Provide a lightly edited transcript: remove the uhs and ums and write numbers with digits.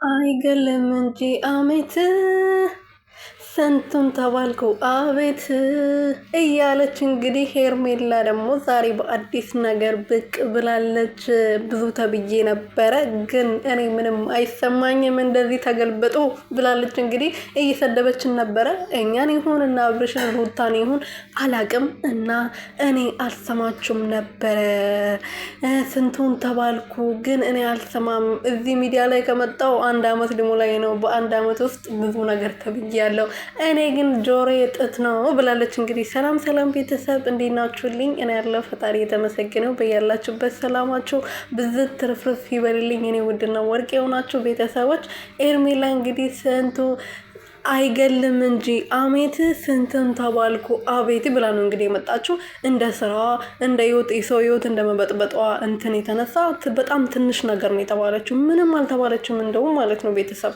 አይገልም እንጂ አሜት ስንቱን ተባልኩ አቤት እያለች እንግዲህ ሄርሜላ ደግሞ ዛሬ በአዲስ ነገር ብቅ ብላለች። ብዙ ተብዬ ነበረ ግን እኔ ምንም አይሰማኝም እንደዚህ ተገልብጦ ብላለች። እንግዲህ እየሰደበችን ነበረ እኛን ይሁን እና አብርሽን ሩታን ይሁን አላቅም እና እኔ አልሰማችሁም ነበረ። ስንቱን ተባልኩ ግን እኔ አልሰማም። እዚህ ሚዲያ ላይ ከመጣው 1 አመት ደግሞ ላይ ነው። በ1 አመት ውስጥ ብዙ ነገር ተብያለሁ። እኔ ግን ጆሮዬ ጥጥ ነው ብላለች። እንግዲህ ሰላም ሰላም ቤተሰብ እንዴት ናችሁልኝ? እኔ ያለው ፈጣሪ የተመሰገነው በያላችሁበት ሰላማችሁ ብዝት ትርፍርፍ ይበልልኝ። እኔ ውድና ወርቅ የሆናችሁ ቤተሰቦች ሄርሜላ እንግዲህ ስንቱ አይገልም እንጂ አሜት ስንትን ተባልኩ አቤት ብላ ነው እንግዲህ የመጣችው። እንደ ስራዋ እንደ ህይወት የሰው ህይወት እንደ መበጥበጧ እንትን የተነሳ በጣም ትንሽ ነገር ነው የተባለችው። ምንም አልተባለችም እንደውም ማለት ነው ቤተሰብ